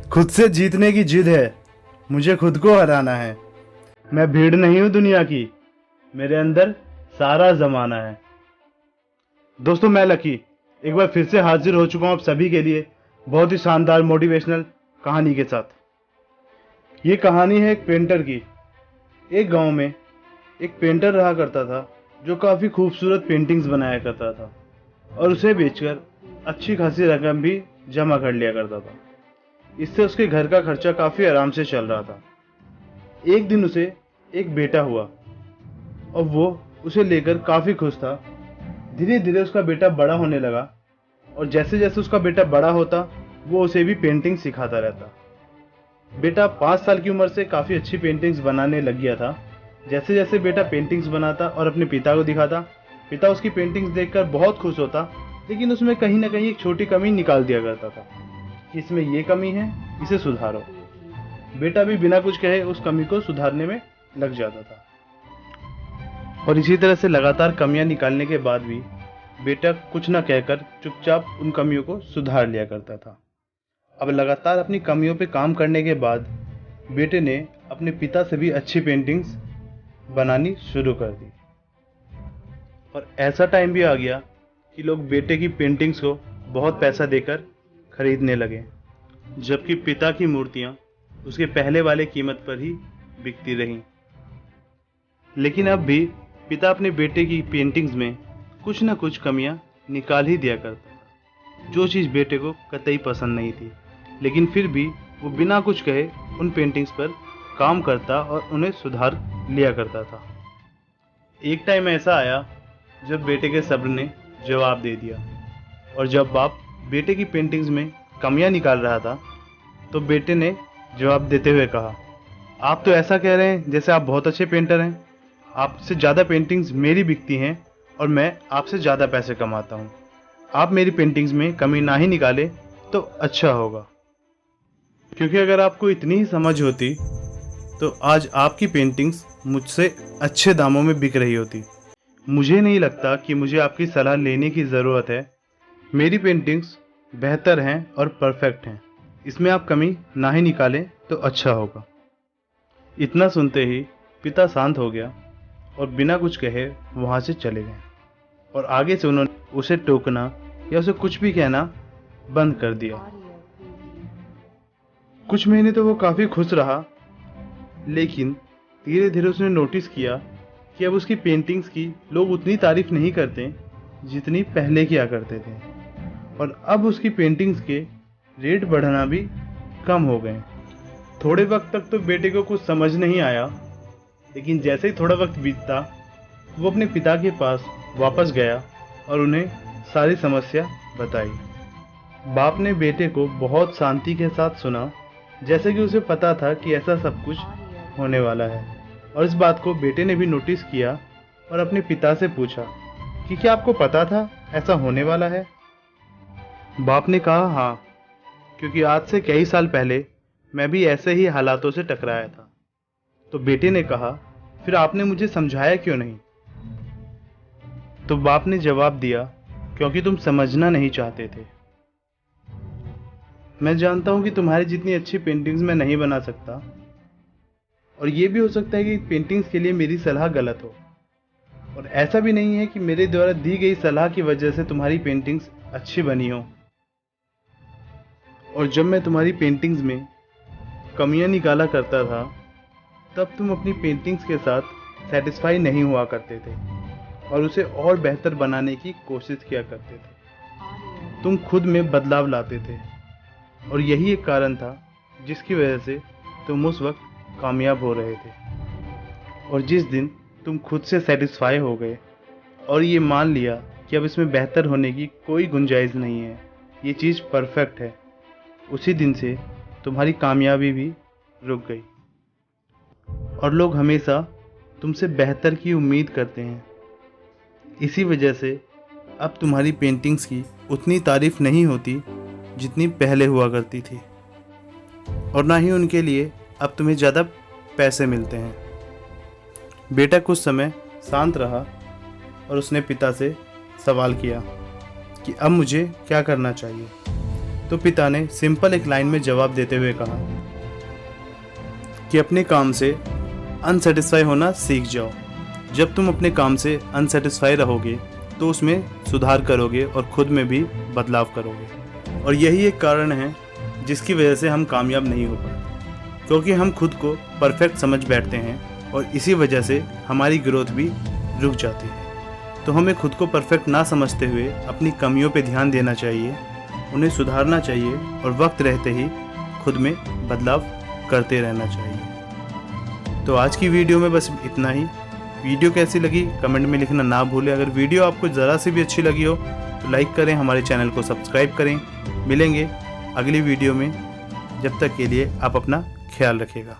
खुद से जीतने की जिद है, मुझे खुद को हराना है। मैं भीड़ नहीं हूं दुनिया की, मेरे अंदर सारा जमाना है। दोस्तों, मैं लकी एक बार फिर से हाजिर हो चुका हूं आप सभी के लिए बहुत ही शानदार मोटिवेशनल कहानी के साथ। ये कहानी है एक पेंटर की। एक गांव में एक पेंटर रहा करता था जो काफ़ी खूबसूरत पेंटिंग्स बनाया करता था और उसे बेचकर अच्छी खासी रकम भी जमा कर लिया करता था। इससे उसके घर का खर्चा काफ़ी आराम से चल रहा था। एक दिन उसे एक बेटा हुआ और वो उसे लेकर काफ़ी खुश था। धीरे धीरे उसका बेटा बड़ा होने लगा और जैसे जैसे उसका बेटा बड़ा होता वो उसे भी पेंटिंग सिखाता रहता। बेटा 5 साल की उम्र से काफ़ी अच्छी पेंटिंग्स बनाने लग गया था। जैसे जैसे बेटा पेंटिंग्स बनाता और अपने पिता को दिखाता, पिता उसकी पेंटिंग्स देखकर बहुत खुश होता, लेकिन उसमें कहीं ना कहीं एक छोटी कमी निकाल दिया करता था कि इसमें ये कमी है, इसे सुधारो। बेटा भी बिना कुछ कहे उस कमी को सुधारने में लग जाता था और इसी तरह से लगातार कमियां निकालने के बाद भी बेटा कुछ ना कहकर चुपचाप उन कमियों को सुधार लिया करता था। अब लगातार अपनी कमियों पे काम करने के बाद बेटे ने अपने पिता से भी अच्छी पेंटिंग्स बनानी शुरू कर दी और ऐसा टाइम भी आ गया कि लोग बेटे की पेंटिंग्स को बहुत पैसा देकर खरीदने लगे, जबकि पिता की मूर्तियां उसके पहले वाले कीमत पर ही बिकती रहीं। लेकिन अब भी पिता अपने बेटे की पेंटिंग्स में कुछ ना कुछ कमियां निकाल ही दिया करता था, जो चीज़ बेटे को कतई पसंद नहीं थी, लेकिन फिर भी वो बिना कुछ कहे उन पेंटिंग्स पर काम करता और उन्हें सुधार लिया करता था। एक टाइम ऐसा आया जब बेटे के सब्र ने जवाब दे दिया और जब बाप बेटे की पेंटिंग्स में कमियां निकाल रहा था तो बेटे ने जवाब देते हुए कहा, आप तो ऐसा कह रहे हैं जैसे आप बहुत अच्छे पेंटर हैं। आपसे ज़्यादा पेंटिंग्स मेरी बिकती हैं और मैं आपसे ज़्यादा पैसे कमाता हूँ। आप मेरी पेंटिंग्स में कमी ना ही निकाले तो अच्छा होगा, क्योंकि अगर आपको इतनी ही समझ होती तो आज आपकी पेंटिंग्स मुझसे अच्छे दामों में बिक रही होती। मुझे नहीं लगता कि मुझे आपकी सलाह लेने की ज़रूरत है। मेरी पेंटिंग्स बेहतर हैं और परफेक्ट हैं, इसमें आप कमी ना ही निकालें तो अच्छा होगा। इतना सुनते ही पिता शांत हो गया और बिना कुछ कहे वहाँ से चले गए और आगे से उन्होंने उसे टोकना या उसे कुछ भी कहना बंद कर दिया। कुछ महीने तो वो काफ़ी खुश रहा, लेकिन धीरे धीरे उसने नोटिस किया कि अब उसकी पेंटिंग्स की लोग उतनी तारीफ नहीं करते जितनी पहले किया करते थे और अब उसकी पेंटिंग्स के रेट बढ़ना भी कम हो गए। थोड़े वक्त तक तो बेटे को कुछ समझ नहीं आया, लेकिन जैसे ही थोड़ा वक्त बीतता वो अपने पिता के पास वापस गया और उन्हें सारी समस्या बताई। बाप ने बेटे को बहुत शांति के साथ सुना, जैसे कि उसे पता था कि ऐसा सब कुछ होने वाला है, और इस बात को बेटे ने भी नोटिस किया और अपने पिता से पूछा कि क्या आपको पता था ऐसा होने वाला है। बाप ने कहा, हाँ, क्योंकि आज से कई साल पहले मैं भी ऐसे ही हालातों से टकराया था। तो बेटे ने कहा, फिर आपने मुझे समझाया क्यों नहीं? तो बाप ने जवाब दिया, क्योंकि तुम समझना नहीं चाहते थे। मैं जानता हूं कि तुम्हारी जितनी अच्छी पेंटिंग्स मैं नहीं बना सकता, और ये भी हो सकता है कि पेंटिंग्स के लिए मेरी सलाह गलत हो, और ऐसा भी नहीं है कि मेरे द्वारा दी गई सलाह की वजह से तुम्हारी पेंटिंग्स अच्छी बनी हो। और जब मैं तुम्हारी पेंटिंग्स में कमियां निकाला करता था तब तुम अपनी पेंटिंग्स के साथ सेटिस्फाई नहीं हुआ करते थे और उसे और बेहतर बनाने की कोशिश किया करते थे। तुम खुद में बदलाव लाते थे और यही एक कारण था जिसकी वजह से तुम उस वक्त कामयाब हो रहे थे। और जिस दिन तुम खुद से सेटिस्फाई हो गए और ये मान लिया कि अब इसमें बेहतर होने की कोई गुंजाइश नहीं है, ये चीज़ परफेक्ट है, उसी दिन से तुम्हारी कामयाबी भी रुक गई और लोग हमेशा तुमसे बेहतर की उम्मीद करते हैं। इसी वजह से अब तुम्हारी पेंटिंग्स की उतनी तारीफ नहीं होती जितनी पहले हुआ करती थी, और ना ही उनके लिए अब तुम्हें ज़्यादा पैसे मिलते हैं। बेटा कुछ समय शांत रहा और उसने पिता से सवाल किया कि अब मुझे क्या करना चाहिए। तो पिता ने सिंपल एक लाइन में जवाब देते हुए कहा कि अपने काम से अनसेटिस्फाई होना सीख जाओ। जब तुम अपने काम से अनसेटिस्फाई रहोगे तो उसमें सुधार करोगे और खुद में भी बदलाव करोगे। और यही एक कारण है जिसकी वजह से हम कामयाब नहीं हो पाते, क्योंकि हम खुद को परफेक्ट समझ बैठते हैं और इसी वजह से हमारी ग्रोथ भी रुक जाती है। तो हमें खुद को परफेक्ट ना समझते हुए अपनी कमियों पे ध्यान देना चाहिए, उन्हें सुधारना चाहिए और वक्त रहते ही खुद में बदलाव करते रहना चाहिए। तो आज की वीडियो में बस इतना ही। वीडियो कैसी लगी कमेंट में लिखना ना भूलें। अगर वीडियो आपको ज़रा सी भी अच्छी लगी हो तो लाइक करें, हमारे चैनल को सब्सक्राइब करें। मिलेंगे अगली वीडियो में, जब तक के लिए आप अपना ख्याल रखिएगा।